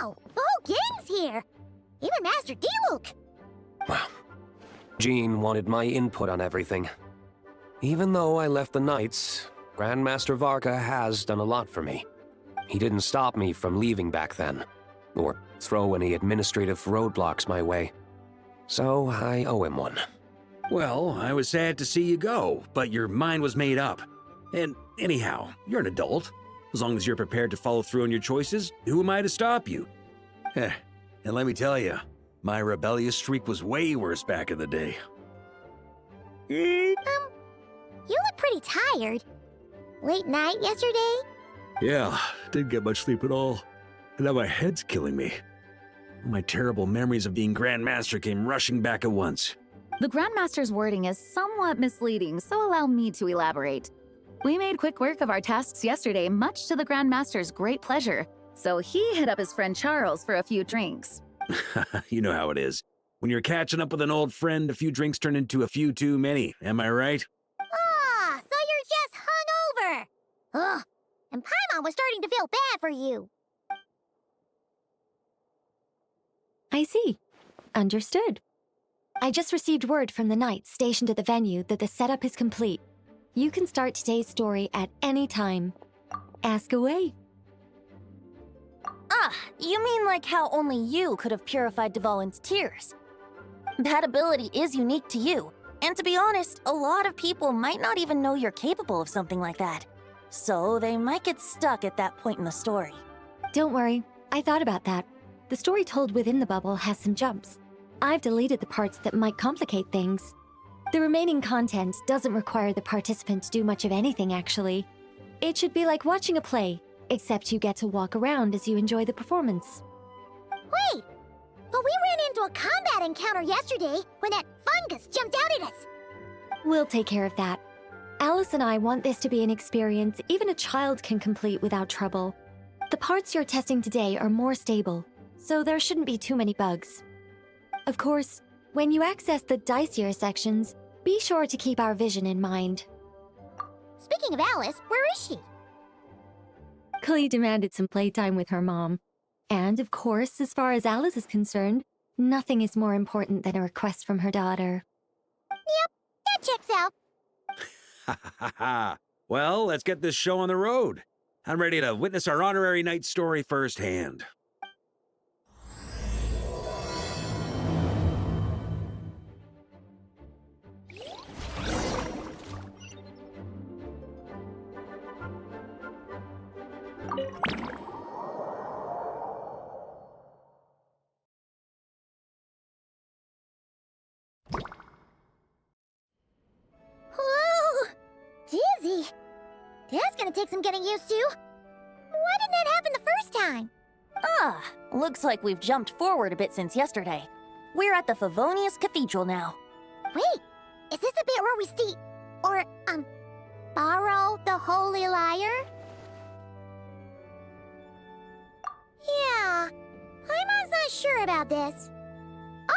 Wow! The whole gang's here! Even Master Diluc! Well, Jean wanted my input on everything. Even though I left the Knights, Grandmaster Varka has done a lot for me. He didn't stop me from leaving back then, or throw any administrative roadblocks my way. So I owe him one. Well, I was sad to see you go, but your mind was made up. And anyhow, you're an adult. As long as you're prepared to follow through on your choices, who am I to stop you? And let me tell you, my rebellious streak was way worse back in the day. You look pretty tired. Late night yesterday? Yeah, didn't get much sleep at all. And now my head's killing me. My terrible memories of being Grandmaster came rushing back at once. The Grandmaster's wording is somewhat misleading, so allow me to elaborate. We made quick work of our tasks yesterday, much to the Grandmaster's great pleasure, so he hit up his friend Charles for a few drinks. You know how it is. When you're catching up with an old friend, a few drinks turn into a few too many, am I right? Ah, so you're just hungover! Ugh, and Paimon was starting to feel bad for you. I see. Understood. I just received word from the Knights stationed at the venue that the setup is complete. You can start today's story at any time. Ask away. Ah, you mean like how only you could have purified Dvalin's tears? That ability is unique to you, and to be honest, a lot of people might not even know you're capable of something like that. So they might get stuck at that point in the story. Don't worry, I thought about that. The story told within the bubble has some jumps. I've deleted the parts that might complicate things. The remaining content doesn't require the participant to do much of anything, actually. It should be like watching a play, except you get to walk around as you enjoy the performance. Wait! But we ran into a combat encounter yesterday when that fungus jumped out at us! We'll take care of that. Alice and I want this to be an experience even a child can complete without trouble. The parts you're testing today are more stable, so there shouldn't be too many bugs. Of course, when you access the dicier sections, be sure to keep our vision in mind. Speaking of Alice, where is she? Klee demanded some playtime with her mom. And of course, as far as Alice is concerned, nothing is more important than a request from her daughter. Yep, that checks out. Ha ha ha. Well, let's get this show on the road. I'm ready to witness our honorary knight story firsthand. Whoa! Dizzy! That's gonna take some getting used to. Why didn't that happen the first time? Ah, looks like we've jumped forward a bit since yesterday. We're at the Favonius Cathedral now. Wait, is this the bit where we borrow the Holy Lyre? Yeah, Paimon's not sure about this.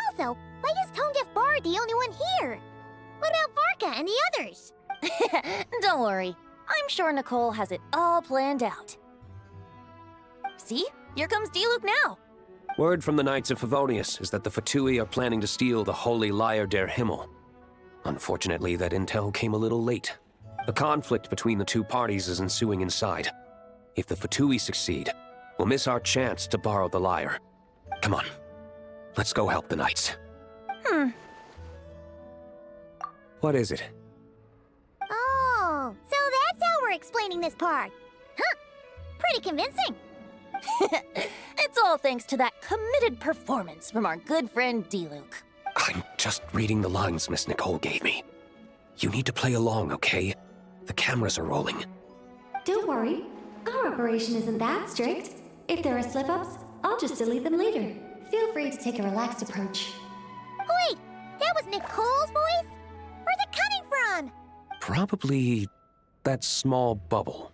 Also, why is Tone-Deaf Bard the only one here? What about Varka and the others? Don't worry, I'm sure Nicole has it all planned out. See? Here comes Diluc now. Word from the Knights of Favonius is that the Fatui are planning to steal the Holy Lyre der Himmel. Unfortunately, that intel came a little late. A conflict between the two parties is ensuing inside. If the Fatui succeed, we'll miss our chance to borrow the lyre. Come on, let's go help the Knights. What is it? Oh, so that's how we're explaining this part. Huh, pretty convincing. It's all thanks to that committed performance from our good friend Diluc. I'm just reading the lines Miss Nicole gave me. You need to play along, okay? The cameras are rolling. Don't worry, our operation isn't that strict. If there are slip-ups, I'll just delete them later. Feel free to take a relaxed approach. Wait, that was Nicole's voice? Where's it coming from? Probably that small bubble.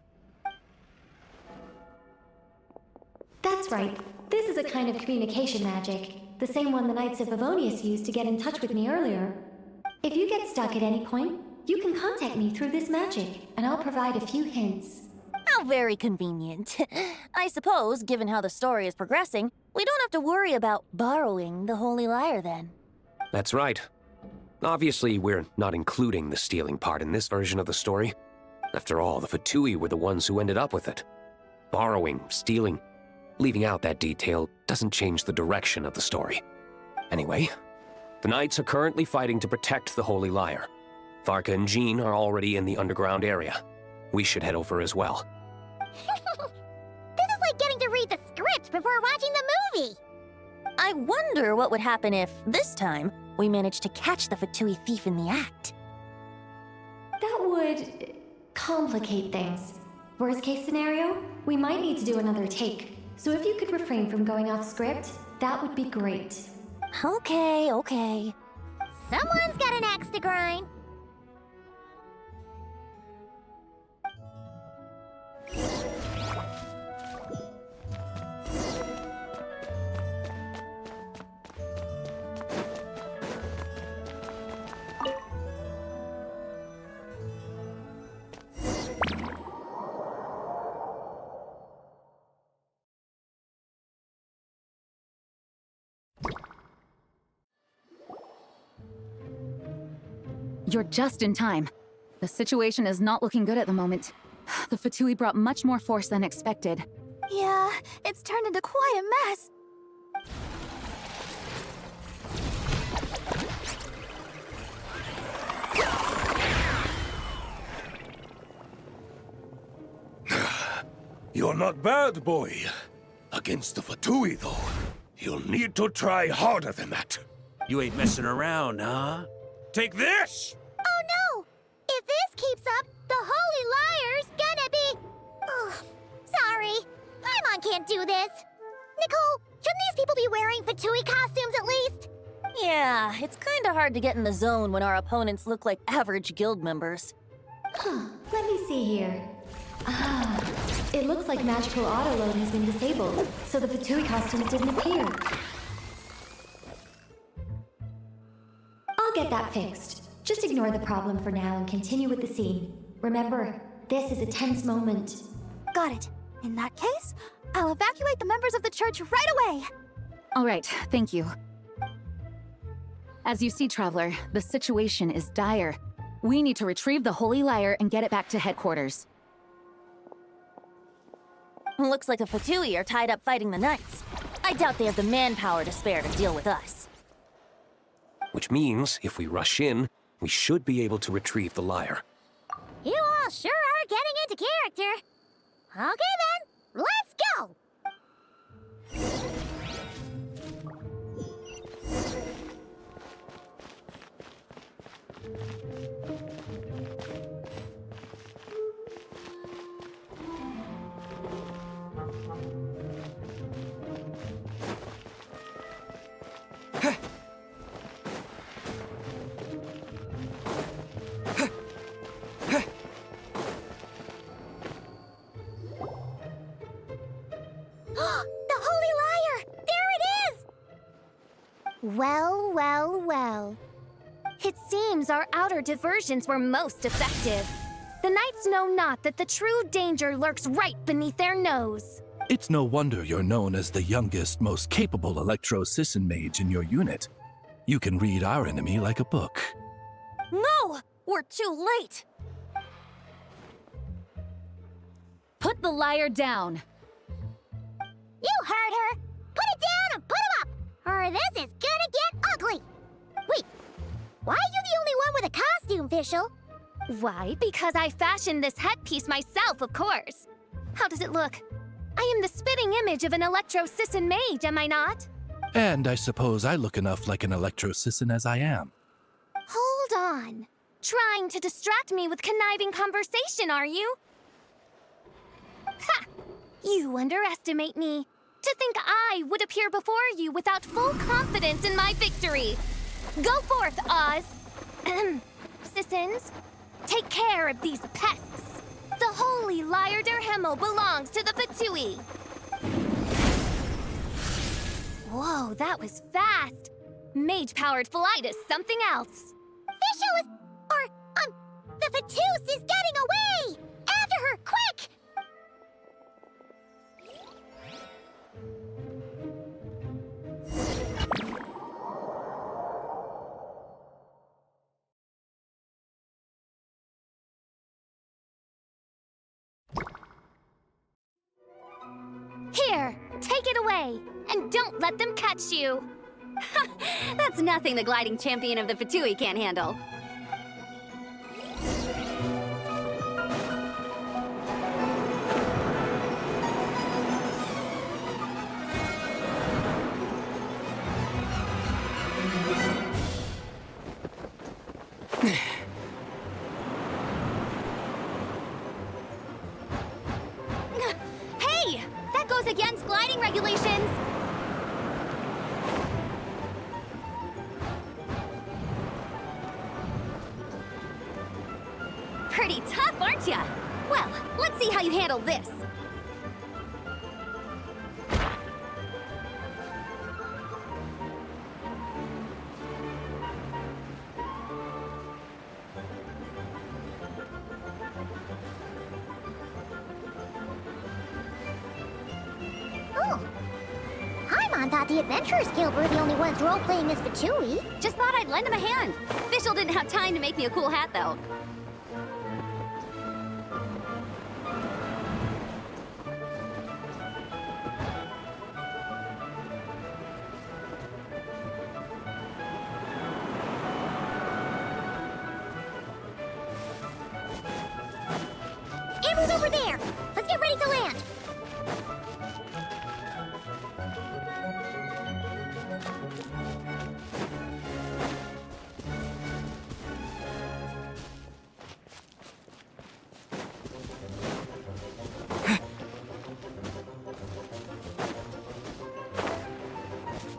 That's right. This is a kind of communication magic. The same one the Knights of Favonius used to get in touch with me earlier. If you get stuck at any point, you can contact me through this magic, and I'll provide a few hints. How very convenient. I suppose, given how the story is progressing, we don't have to worry about borrowing the Holy Lyre then. That's right. Obviously, we're not including the stealing part in this version of the story. After all, the Fatui were the ones who ended up with it. Borrowing, stealing, leaving out that detail doesn't change the direction of the story. Anyway, the Knights are currently fighting to protect the Holy Lyre. Varka and Jean are already in the underground area. We should head over as well. This is like getting to read the script before watching the movie! I wonder what would happen if, this time, we managed to catch the Fatui thief in the act. That would complicate things. Worst case scenario, we might need to do another take. So if you could refrain from going off script, that would be great. Okay. Someone's got an axe to grind. You're just in time. The situation is not looking good at the moment. The Fatui brought much more force than expected. Yeah, it's turned into quite a mess. You're not bad, boy. Against the Fatui, though, you'll need to try harder than that. You ain't messing around, huh? Take this! Oh no! If this keeps up, the Holy Lyre's gonna be... Ugh, sorry. Paimon can't do this. Nicole, shouldn't these people be wearing Fatui costumes at least? Yeah, it's kinda hard to get in the zone when our opponents look like average guild members. Let me see here. It looks like magical autoload has been disabled, so the Fatui costumes didn't appear. I'll get that fixed. Just ignore the problem for now and continue with the scene. Remember, this is a tense moment. Got it. In that case, I'll evacuate the members of the church right away. All right, thank you. As you see, Traveler, the situation is dire. We need to retrieve the Holy Lyre and get it back to headquarters. Looks like the Fatui are tied up fighting the Knights. I doubt they have the manpower to spare to deal with us. Which means, if we rush in, we should be able to retrieve the lyre. You all sure are getting into character. Okay then, let's go! Well. It seems our outer diversions were most effective. The Knights know not that the true danger lurks right beneath their nose. It's no wonder you're known as the youngest, most capable electro-Sisson mage in your unit. You can read our enemy like a book. No! We're too late! Put the lyre down! You heard her! Put it down and put him up! Or this is gonna get ugly! Wait, why are you the only one with a costume, Fischl? Why? Because I fashioned this headpiece myself, of course. How does it look? I am the spitting image of an electro-Sisson mage, am I not? And I suppose I look enough like an electro-Sisson as I am. Hold on. Trying to distract me with conniving conversation, are you? Ha! You underestimate me. To think I would appear before you without full confidence in my victory. Go forth, Oz. Sissons, take care of these pests. The Holy Lyre der Himmel belongs to the Fatui. Whoa, that was fast. Mage-powered flight is something else. Fischl is... the Fatus is getting away! After her, quick! Take it away, and don't let them catch you. That's nothing the gliding champion of the Fatui can't handle. Hey! That goes against gliding regulations! Pretty tough, aren't ya? Well, let's see how you handle this. Oh. Paimon thought the Adventurers Guild were the only ones role-playing as Fatui. Just thought I'd lend him a hand. Fischl didn't have time to make me a cool hat, though. Amber's over there! Let's get ready to land!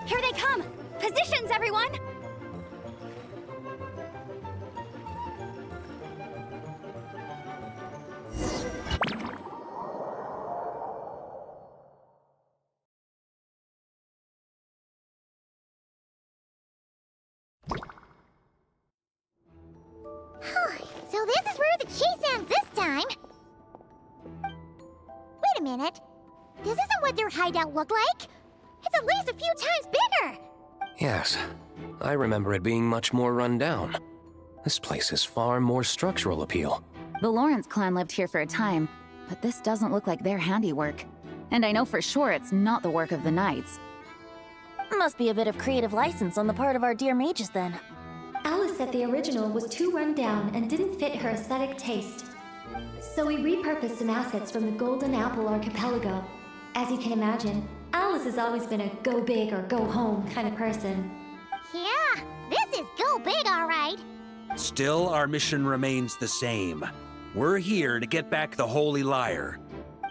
Here they come! Positions, everyone! So this is where the chase ends this time! Wait a minute. This isn't what their hideout looked like! It's at least a few times bigger! Yes, I remember it being much more run down. This place has far more structural appeal. The Lawrence clan lived here for a time, but this doesn't look like their handiwork. And I know for sure it's not the work of the Knights. Must be a bit of creative license on the part of our dear mages then. Alice said the original was too run down and didn't fit her aesthetic taste. So we repurposed some assets from the Golden Apple Archipelago. As you can imagine, Alice has always been a go big or go home kind of person. Yeah, this is go big, alright! Still, our mission remains the same. We're here to get back the Holy Lyre.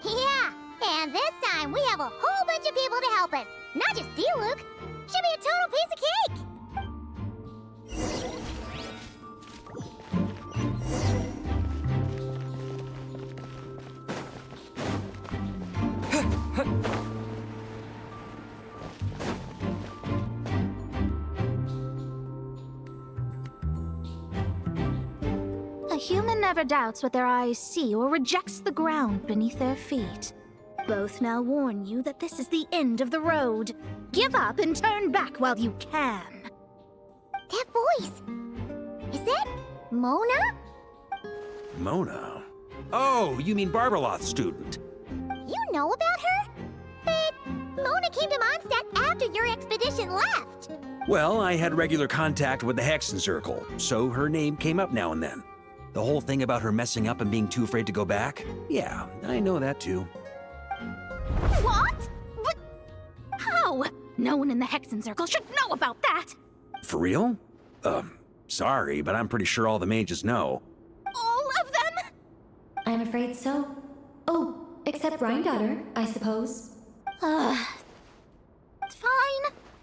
Yeah, and this time we have a whole bunch of people to help us. Not just Diluc. Should be a total piece of cake! A human never doubts what their eyes see or rejects the ground beneath their feet. Both now warn you that this is the end of the road. Give up and turn back while you can. That voice! Is that Mona? Mona? Oh, you mean Barbeloth's student. You know about her? But Mona came to Mondstadt after your expedition left. Well, I had regular contact with the Hexen Circle, so her name came up now and then. The whole thing about her messing up and being too afraid to go back? Yeah, I know that too. What? But how? No one in the Hexen Circle should know about that. For real? Sorry, but I'm pretty sure all the mages know. All of them? I'm afraid so. Oh, except Rhindaughter, I suppose. Fine.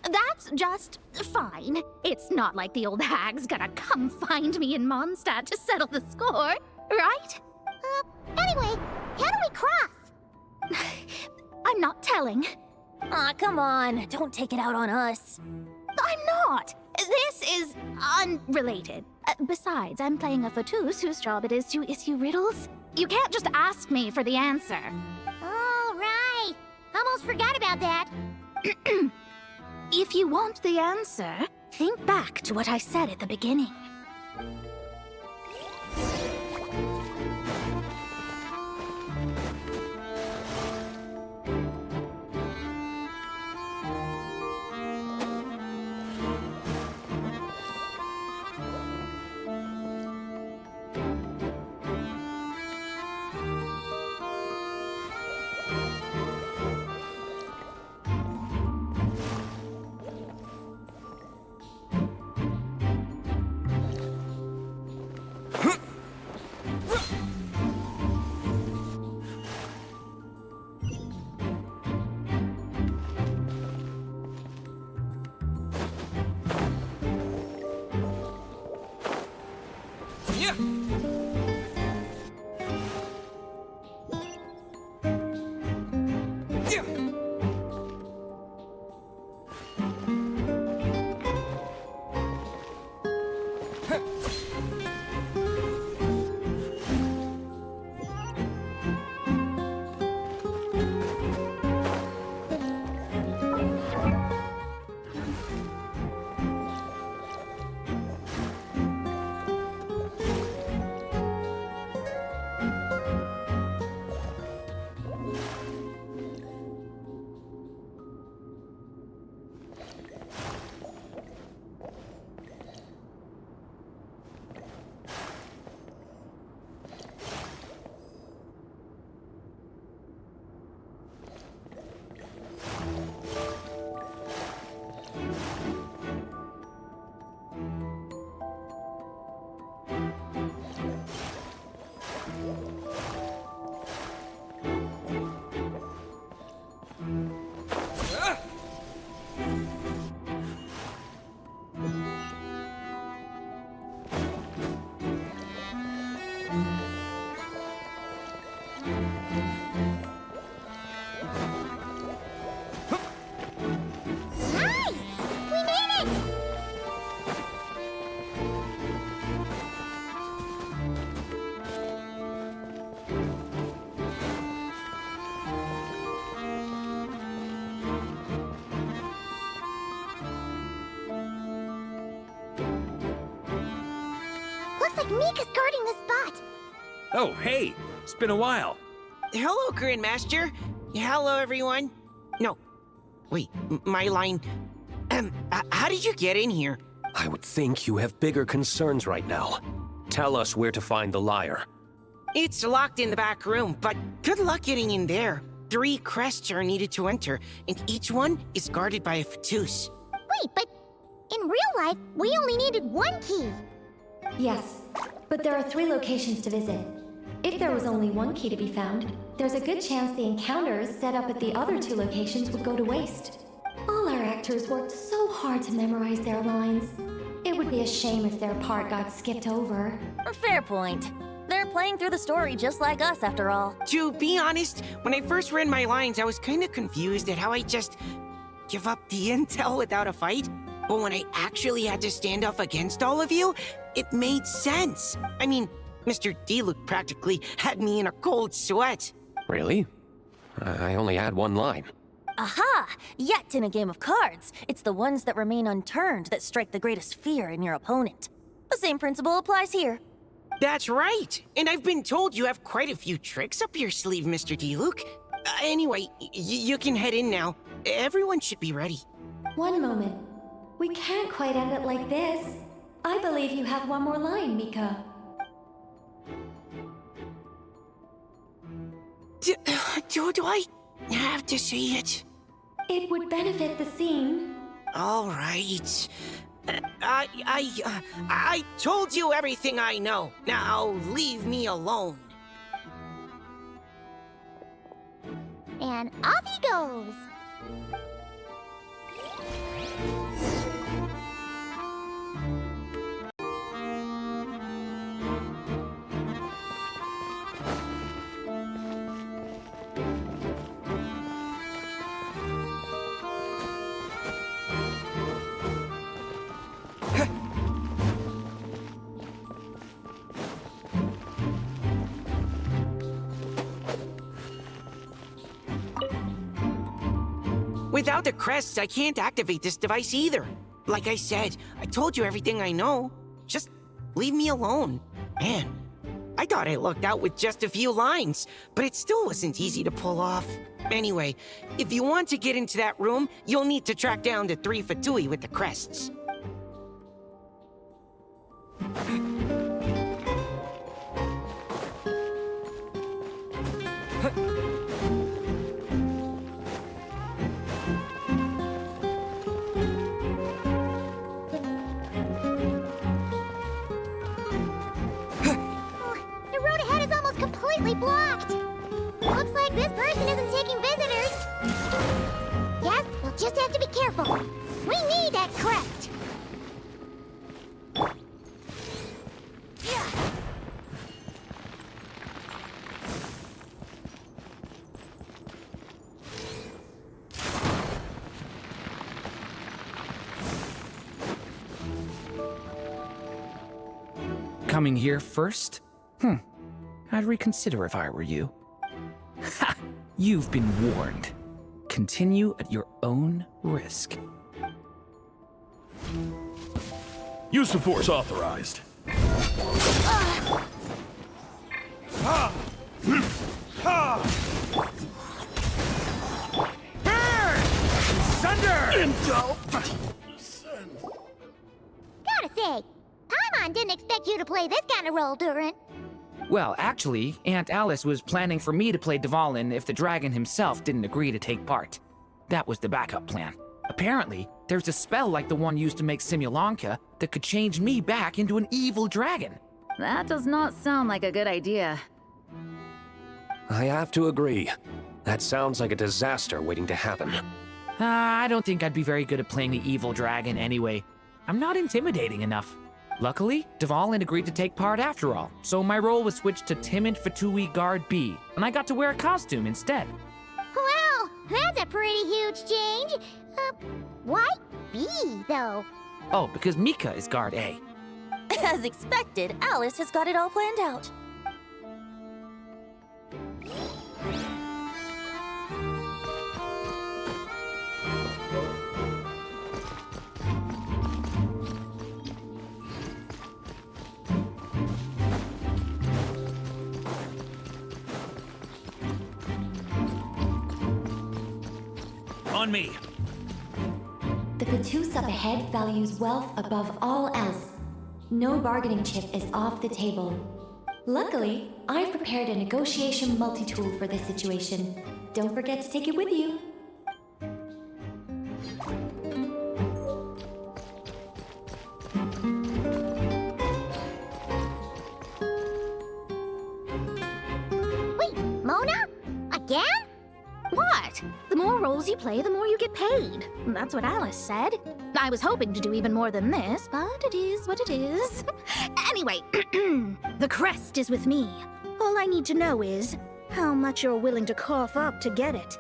That's just fine. It's not like the old hag's gonna come find me in Mondstadt to settle the score, right? Anyway, how do we cross? I'm not telling. Aw, come on. Don't take it out on us. I'm not. This is unrelated. Besides, I'm playing a Fatus whose job it is to issue riddles. You can't just ask me for the answer. All right. Almost forgot about that. If you want the answer, think back to what I said at the beginning. Looks like Mika's guarding the spot. Oh, hey! It's been a while. Hello, Grandmaster. Hello, everyone. No. Wait, my line... how did you get in here? I would think you have bigger concerns right now. Tell us where to find the lyre. It's locked in the back room, but good luck getting in there. 3 crests are needed to enter, and each one is guarded by a Fatus. Wait, but in real life, we only needed 1 key. Yes, but there are 3 locations to visit. If there was only 1 key to be found, there's a good chance the encounters set up at the other 2 locations would go to waste. All our actors worked so hard to memorize their lines. It would be a shame if their part got skipped over. A fair point. They're playing through the story just like us, after all. To be honest, when I first read my lines, I was kind of confused at how I just give up the intel without a fight. But when I actually had to stand up against all of you, it made sense. I mean, Mr. Diluc practically had me in a cold sweat. Really? I only had 1 line. Aha! Yet in a game of cards, it's the ones that remain unturned that strike the greatest fear in your opponent. The same principle applies here. That's right! And I've been told you have quite a few tricks up your sleeve, Mr. Diluc. Anyway, you can head in now. Everyone should be ready. One moment. We can't quite end it like this. I believe you have 1 more line, Mika. Do I have to say it? It would benefit the scene. All right. I told you everything I know. Now leave me alone. And off he goes. Without the crests, I can't activate this device either. Like I said, I told you everything I know. Just leave me alone. Man, I thought I lucked out with just a few lines, but it still wasn't easy to pull off. Anyway, if you want to get into that room, you'll need to track down the 3 Fatui with the crests. Blocked. Looks like this person isn't taking visitors. Yes, we'll just have to be careful. We need that crest. coming here first? I'd reconsider if I were you. Ha! You've been warned. Continue at your own risk. Use of force authorized. Gotta say, Paimon didn't expect you to play this kind of role, Durin. Well, actually, Aunt Alice was planning for me to play Dvalin if the dragon himself didn't agree to take part. That was the backup plan. Apparently, there's a spell like the one used to make Simulanka that could change me back into an evil dragon. That does not sound like a good idea. I have to agree. That sounds like a disaster waiting to happen. I don't think I'd be very good at playing the evil dragon anyway. I'm not intimidating enough. Luckily, Dvalin agreed to take part after all, so my role was switched to Timid Fatui Guard B, and I got to wear a costume instead. Well, that's a pretty huge change. Why B, though? Oh, because Mika is Guard A. As expected, Alice has got it all planned out. On me. The Catus up ahead values wealth above all else. No bargaining chip is off the table. Luckily, I've prepared a negotiation multi-tool for this situation. Don't forget to take it with you. Wait, Mona? Again? What? The more roles you play, the more you get paid. That's what Alice said. I was hoping to do even more than this, but it is what it is. Anyway, the crest is with me. All I need to know is how much you're willing to cough up to get it.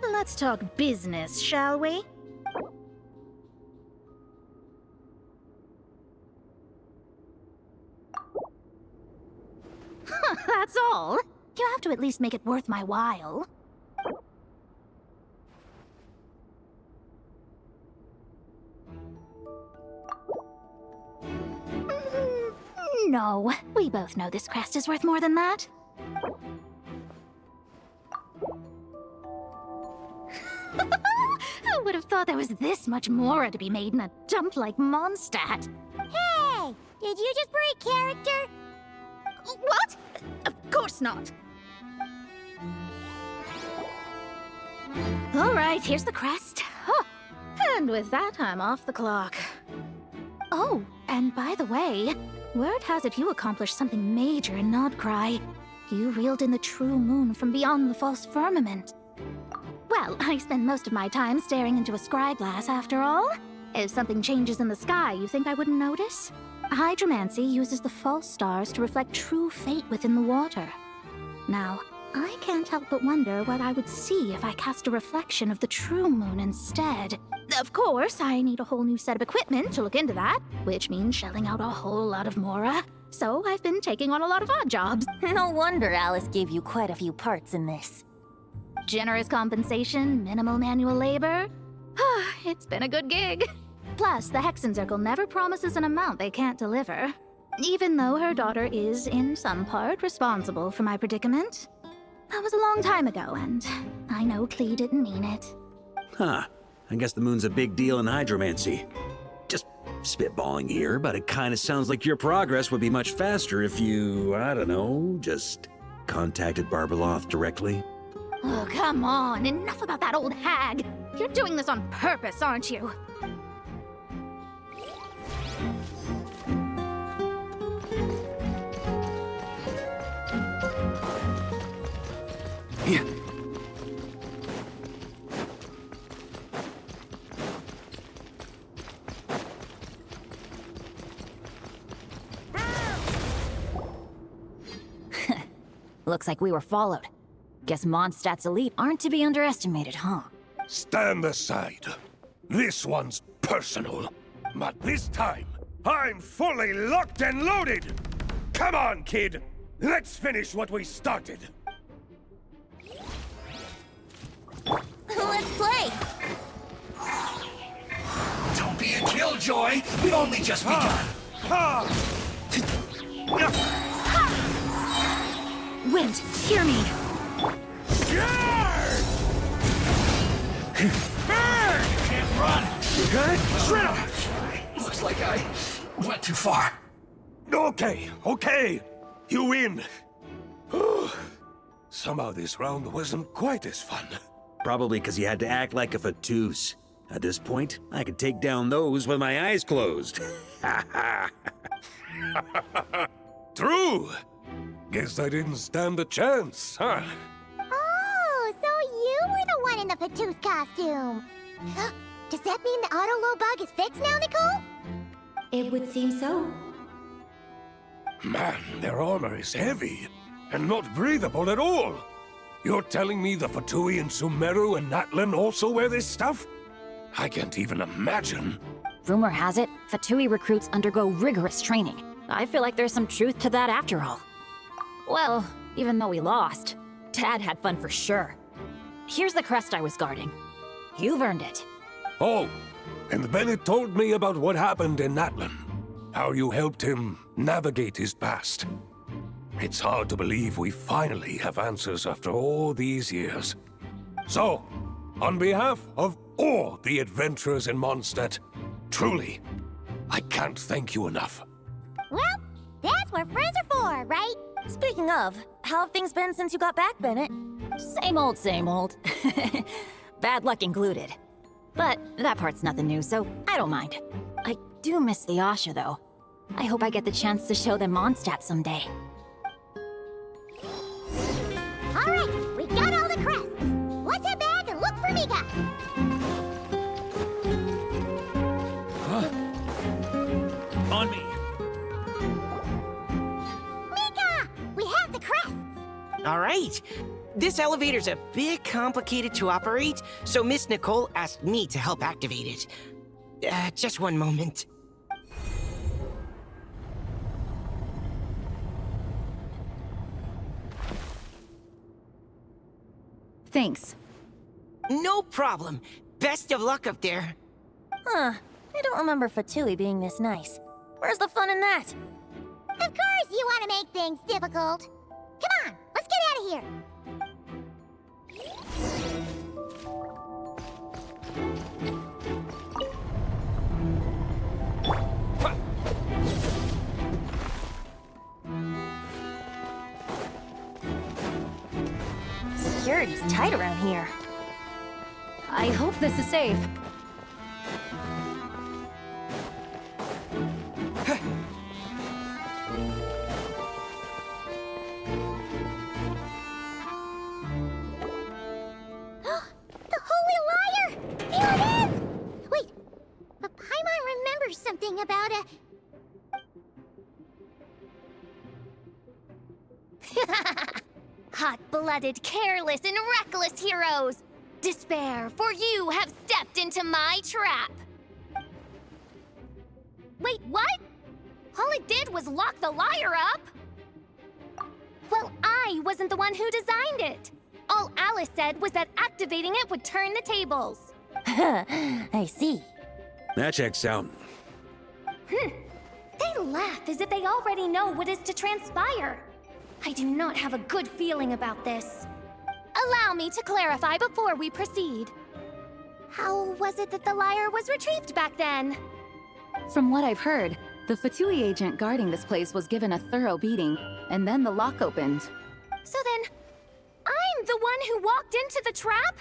Let's talk business, shall we? That's all. You have to at least make it worth my while. No, we both know this crest is worth more than that. I would have thought there was this much more to be made in a dump like Mondstadt. Hey, did you just break character? What? Of course not. All right, here's the crest. Oh, and with that, I'm off the clock. Oh, and by the way, word has it you accomplished something major in Nodcry. You reeled in the true moon from beyond the false firmament. Well, I spend most of my time staring into a scryglass after all. If something changes in the sky, you think I wouldn't notice? Hydromancy uses the false stars to reflect true fate within the water. Now, I can't help but wonder what I would see if I cast a reflection of the true moon instead. Of course, I need a whole new set of equipment to look into that, which means shelling out a whole lot of mora. So I've been taking on a lot of odd jobs. No wonder Alice gave you quite a few parts in this. Generous compensation, minimal manual labor. It's been a good gig. Plus, the Hexen Circle never promises an amount they can't deliver. Even though her daughter is, in some part, responsible for my predicament. That was a long time ago, and I know Klee didn't mean it. Huh. I guess the moon's a big deal in hydromancy. Just spitballing here, but it kind of sounds like your progress would be much faster if you, I don't know, just contacted Barbeloth directly. Oh, come on. Enough about that old hag. You're doing this on purpose, aren't you? Yeah. Looks like we were followed. Guess Mondstadt's elite aren't to be underestimated, huh? Stand aside. This one's personal. But this time, I'm fully locked and loaded! Come on, kid! Let's finish what we started! Let's play! Don't be a killjoy! We've only just begun! Wind, hear me. Can't run! Okay, Shredder! Looks like I went too far. Okay, you win. Somehow this round wasn't quite as fun. Probably because you had to act like a fatus. At this point, I could take down those with my eyes closed. True. Guess I didn't stand a chance, huh? Oh, so you were the one in the Fatus costume. Does that mean the auto-low bug is fixed now, Nicole? It would seem so. Man, their armor is heavy and not breathable at all. You're telling me the Fatui in Sumeru and Natlan also wear this stuff? I can't even imagine. Rumor has it, Fatui recruits undergo rigorous training. I feel like there's some truth to that after all. Well, even though we lost, Dad had fun for sure. Here's the crest I was guarding. You've earned it. Oh, and Bennett told me about what happened in Natlan. How you helped him navigate his past. It's hard to believe we finally have answers after all these years. So, on behalf of all the adventurers in Mondstadt, truly, I can't thank you enough. Well, that's what friends are for, right? Speaking of, how have things been since you got back, Bennett? Same old, same old. Bad luck included. But that part's nothing new, so I don't mind. I do miss the Asha, though. I hope I get the chance to show them Mondstadt someday. All right, we got all the crests. Let's head back and look for Mika. On me! Mika! We have the crests. All right. This elevator's a bit complicated to operate, so Miss Nicole asked me to help activate it. Just one moment. Thanks. No problem. Best of luck up there. Huh. I don't remember Fatui being this nice. Where's the fun in that? Of course you want to make things difficult. Come on, let's get out of here. Security's tight around here. I hope this is safe. The Holy Liar! Here it is! Wait, but Paimon remembers something about a... Hot-blooded, careless, and reckless heroes! Despair, for you have stepped into my trap! Wait, what? All it did was lock the liar up? Well, I wasn't the one who designed it. All Alice said was that activating it would turn the tables. I see. That checks out. They laugh as if they already know what is to transpire. I do not have a good feeling about this. Allow me to clarify before we proceed. How was it that the liar was retrieved back then? From what I've heard, the Fatui agent guarding this place was given a thorough beating, and then the lock opened. So then, I'm the one who walked into the trap?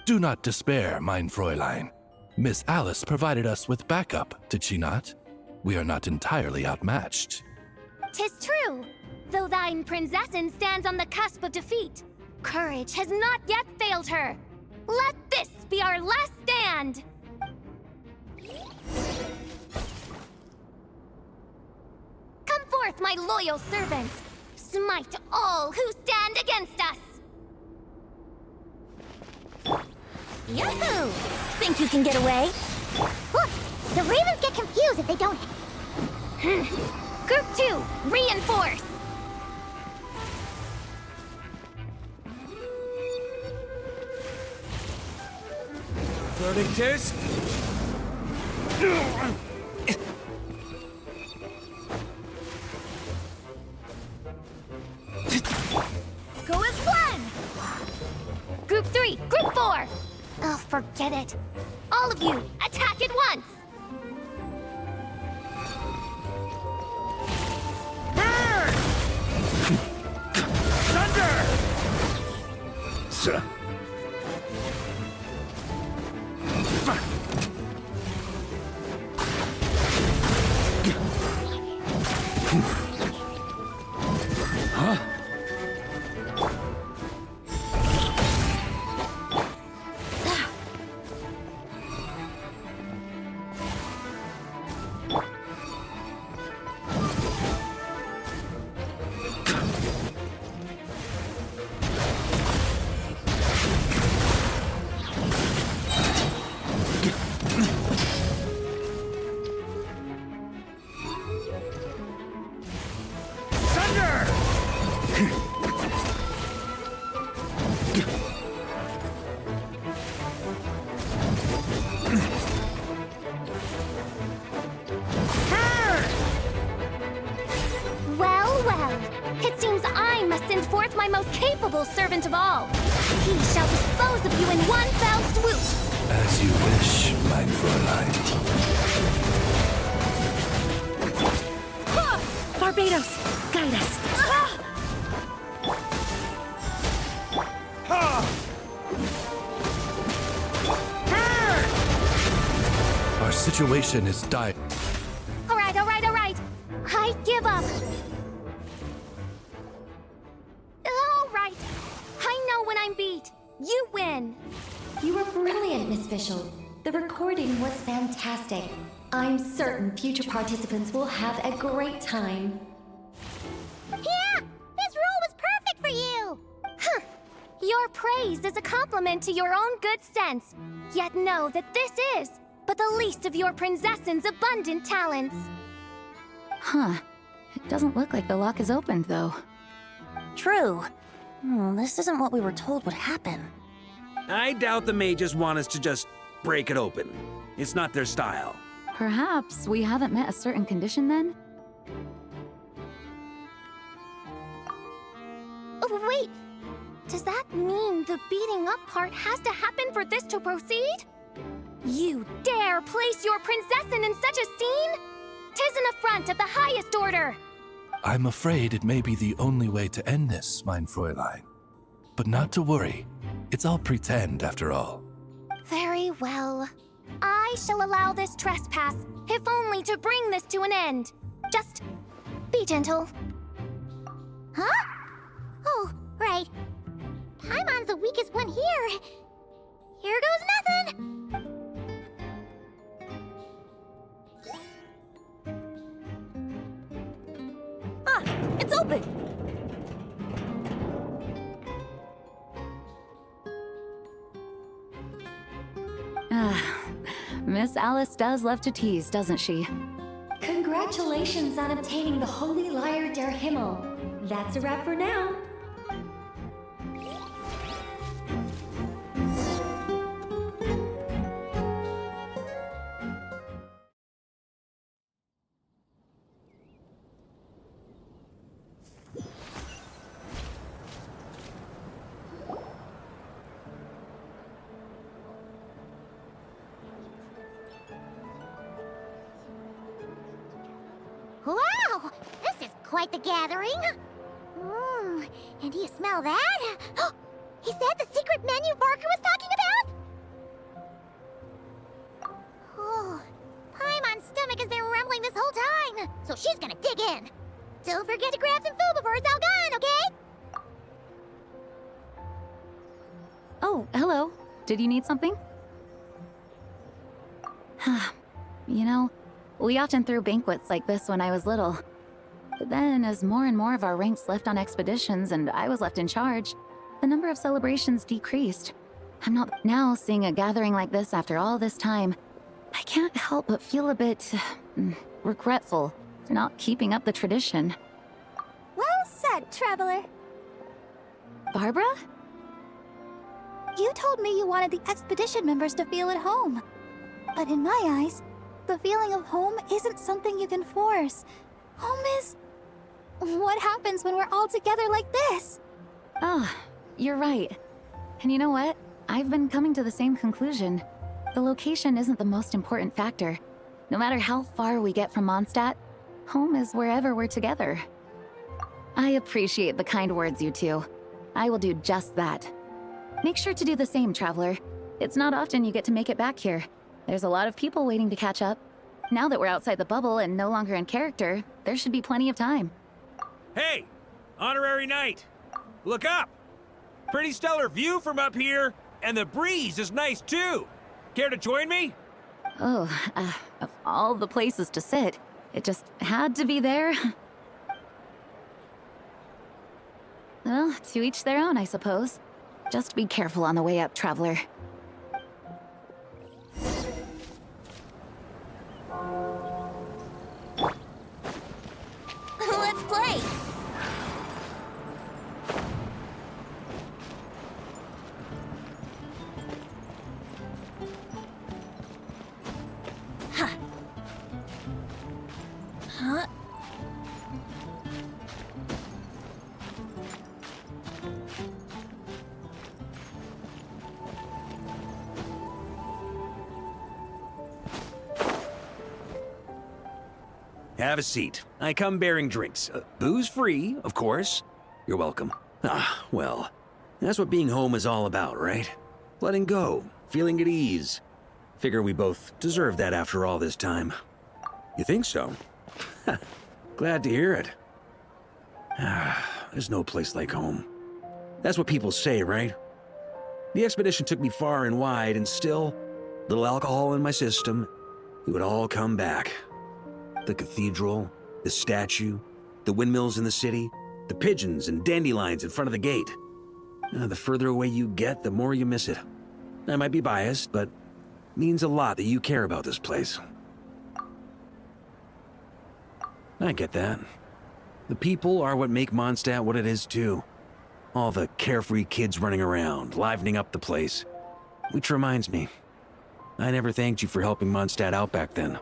Do not despair, mein Fräulein. Miss Alice provided us with backup, did she not? We are not entirely outmatched. 'Tis true, though thine prinzessin stands on the cusp of defeat. Courage has not yet failed her. Let this be our last stand! Come forth, my loyal servants! Smite all who stand against us! Yahoo! Think you can get away? Look, the ravens get confused if they don't... Group 2, reinforce! Verdictus? Go as one! Group 3, Group 4! Oh, forget it. All of you, attack at once! Burn! Thunder! Huh? Servant of all. He shall dispose of you in one fell swoop. As you wish, mein Fräulein. Barbados, guide us. Our situation is dire. All right. I give up. All right. I know when I'm beat. You win. You were brilliant, Miss Fischl. The recording was fantastic. I'm certain future participants will have a great time. Yeah! This role was perfect for you! Huh. Your praise is a compliment to your own good sense. Yet know that this is but the least of your princess's abundant talents. Huh. It doesn't look like the lock is opened, though. True. This isn't what we were told would happen. I doubt the mages want us to just break it open. It's not their style. Perhaps we haven't met a certain condition then? Oh, wait! Does that mean the beating up part has to happen for this to proceed? You dare place your princessin in such a scene? 'Tis an affront of the highest order! I'm afraid it may be the only way to end this, mein Fräulein. But not to worry. It's all pretend, after all. Very well. I shall allow this trespass, if only to bring this to an end. Just be gentle. Huh? Oh, right. Paimon's the weakest one here. Here goes nothing! Ah, it's open! Miss Alice does love to tease, doesn't she? Congratulations on obtaining the Holy Lyre der Himmel. That's a wrap for now. Wow! This is quite the gathering! And do you smell that? Is that the secret menu Varka was talking about? Oh, Paimon's stomach has been rumbling this whole time, so she's gonna dig in. Don't forget to grab some food before it's all gone, okay? Oh, hello. Did you need something? You know, we often threw banquets like this when I was little. But then, as more and more of our ranks left on expeditions and I was left in charge, the number of celebrations decreased. I'm not now seeing a gathering like this after all this time. I can't help but feel a bit regretful for not keeping up the tradition. Well said, Traveler. Barbara? You told me you wanted the expedition members to feel at home. But in my eyes, the feeling of home isn't something you can force. Home is... what happens when we're all together like this? Ah, you're right. And you know what? I've been coming to the same conclusion. The location isn't the most important factor. No matter how far we get from Mondstadt, home is wherever we're together. I appreciate the kind words, you two. I will do just that. Make sure to do the same, Traveler. It's not often you get to make it back here. There's a lot of people waiting to catch up. Now that we're outside the bubble and no longer in character, there should be plenty of time. Hey! Honorary Knight! Look up! Pretty stellar view from up here, and the breeze is nice too! Care to join me? Oh, of all the places to sit, it just had to be there. Well, to each their own, I suppose. Just be careful on the way up, Traveler. Let's play! Huh. Huh? Have a seat. I come bearing drinks. Booze free, of course. You're welcome. Ah, well, that's what being home is all about, right? Letting go, feeling at ease. Figure we both deserve that after all this time. You think so? Glad to hear it. There's no place like home. That's what people say, right? The expedition took me far and wide, and still, little alcohol in my system, it would all come back. The cathedral, the statue, the windmills in the city, the pigeons and dandelions in front of the gate. The further away you get, the more you miss it. I might be biased, but it means a lot that you care about this place. I get that. The people are what make Mondstadt what it is too. All the carefree kids running around, livening up the place. Which reminds me, I never thanked you for helping Mondstadt out back then.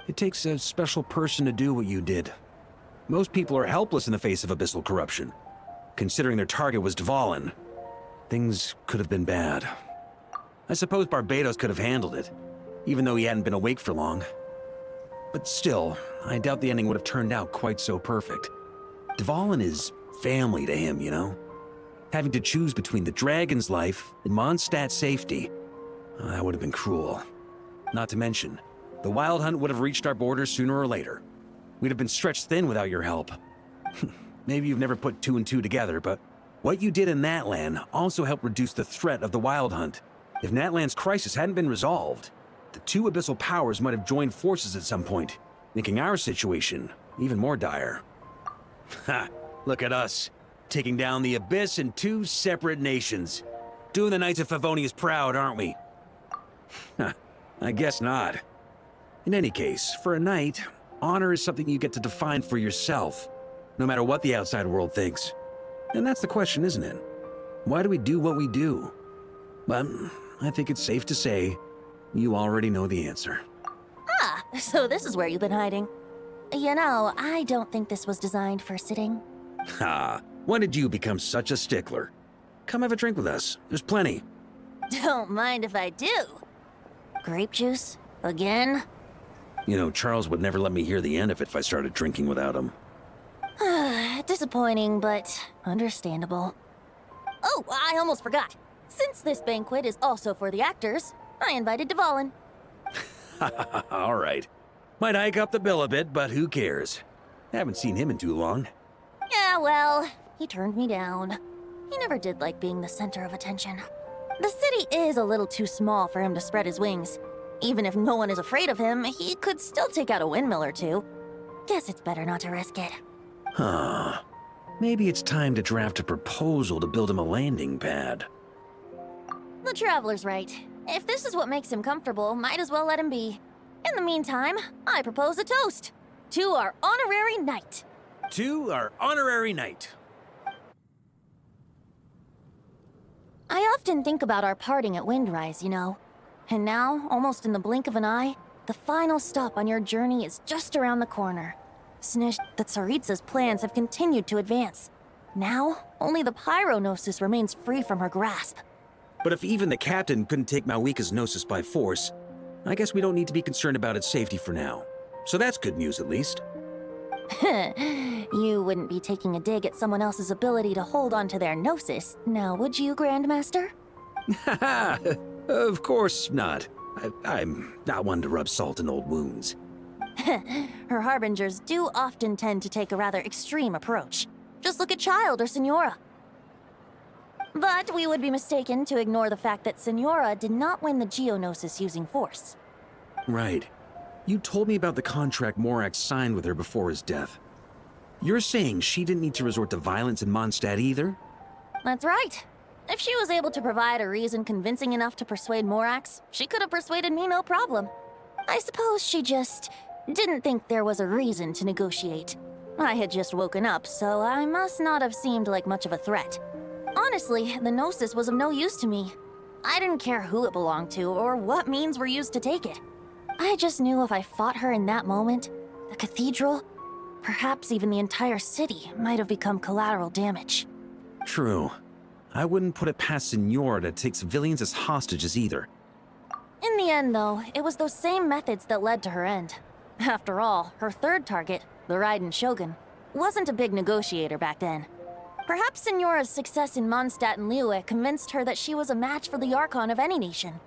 It takes a special person to do what you did. Most people are helpless in the face of abyssal corruption. Considering their target was Dvalin, things could have been bad. I suppose Barbados could have handled it, even though he hadn't been awake for long. But still, I doubt the ending would have turned out quite so perfect. Dvalin is family to him, you know? Having to choose between the dragon's life and Mondstadt's safety, that would have been cruel. Not to mention, the Wild Hunt would have reached our borders sooner or later. We'd have been stretched thin without your help. Maybe you've never put two and two together, but what you did in Natlan also helped reduce the threat of the Wild Hunt. If Natlan's crisis hadn't been resolved, the two abyssal powers might have joined forces at some point, making our situation even more dire. Ha! Look at us, taking down the Abyss in two separate nations. Doing the Knights of Favonius proud, aren't we? I guess not. In any case, for a knight, honor is something you get to define for yourself, no matter what the outside world thinks. And that's the question, isn't it? Why do we do what we do? But I think it's safe to say you already know the answer. Ah, so this is where you've been hiding. You know, I don't think this was designed for sitting. Ha! When did you become such a stickler? Come have a drink with us. There's plenty. Don't mind if I do. Grape juice? Again? You know, Charles would never let me hear the end of it if I started drinking without him. Disappointing, but understandable. Oh, I almost forgot. Since this banquet is also for the actors, I invited Dvalin. All right. Might hike up the bill a bit, but who cares? Haven't seen him in too long. Yeah, well, he turned me down. He never did like being the center of attention. The city is a little too small for him to spread his wings. Even if no one is afraid of him, he could still take out a windmill or two. Guess it's better not to risk it. Huh. Maybe it's time to draft a proposal to build him a landing pad. The Traveler's right. If this is what makes him comfortable, might as well let him be. In the meantime, I propose a toast. to our honorary knight. To our honorary knight. I often think about our parting at Windrise, you know. And now, almost in the blink of an eye, the final stop on your journey is just around the corner. Snish, the Tsaritsa's plans have continued to advance. Now, only the Pyronosis remains free from her grasp. But if even the captain couldn't take Malwika's Gnosis by force, I guess we don't need to be concerned about its safety for now. So that's good news, at least. You wouldn't be taking a dig at someone else's ability to hold on to their Gnosis, now would you, Grandmaster? Haha! Of course not. I'm not one to rub salt in old wounds. Her harbingers do often tend to take a rather extreme approach. Just look at Child or Signora. But we would be mistaken to ignore the fact that Signora did not win the Geonosis using force. Right. You told me about the contract Morax signed with her before his death. You're saying she didn't need to resort to violence in Mondstadt either? That's right. If she was able to provide a reason convincing enough to persuade Morax, she could have persuaded me no problem. I suppose she just didn't think there was a reason to negotiate. I had just woken up, so I must not have seemed like much of a threat. Honestly, the Gnosis was of no use to me. I didn't care who it belonged to or what means were used to take it. I just knew if I fought her in that moment, the cathedral, perhaps even the entire city, might have become collateral damage. True. I wouldn't put it past Signora to take civilians as hostages either. In the end, though, it was those same methods that led to her end. After all, her third target, the Raiden Shogun, wasn't a big negotiator back then. Perhaps Signora's success in Mondstadt and Liyue convinced her that she was a match for the Archon of any nation.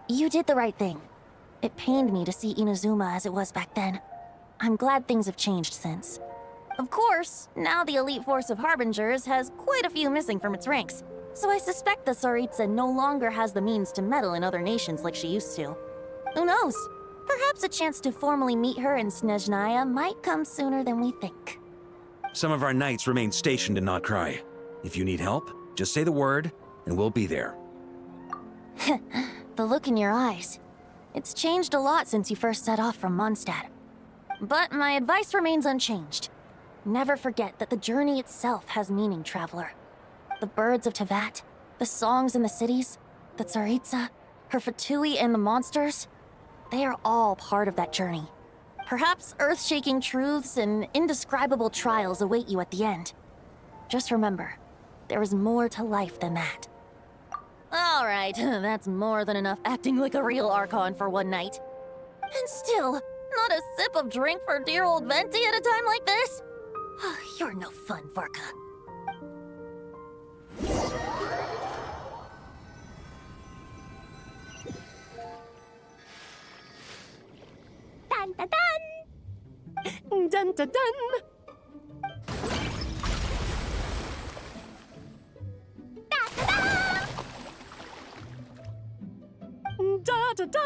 You did the right thing. It pained me to see Inazuma as it was back then. I'm glad things have changed since. Of course, now the elite force of Harbingers has quite a few missing from its ranks, so I suspect the Tsaritsa no longer has the means to meddle in other nations like she used to. Who knows? Perhaps a chance to formally meet her in Snezhnaya might come sooner than we think. Some of our knights remain stationed in Notcry. If you need help, just say the word, and we'll be there. The look in your eyes. It's changed a lot since you first set off from Mondstadt. But my advice remains unchanged. Never forget that the journey itself has meaning, traveler. The birds of Teyvat, the songs in the cities, the Tsaritsa, her Fatui and the monsters, they are all part of that journey. Perhaps earth-shaking truths and indescribable trials await you at the end. Just remember, there is more to life than that. All right, that's more than enough acting like a real Archon for one night. And still, not a sip of drink for dear old Venti at a time like this? You're no fun, Varka. Dun dun dun! Dun dun dun! Da da da!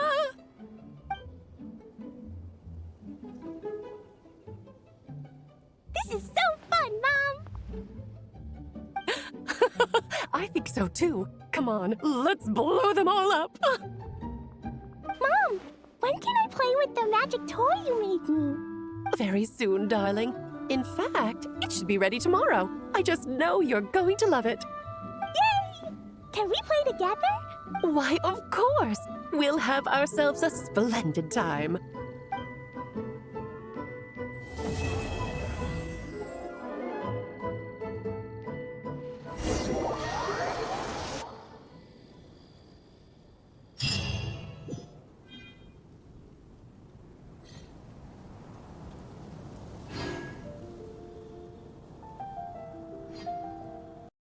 This is so fun, Mom! I think so too. Come on, let's blow them all up! Mom, when can I play with the magic toy you made me? Very soon, darling. In fact, it should be ready tomorrow. I just know you're going to love it. Yay! Can we play together? Why, of course! We'll have ourselves a splendid time.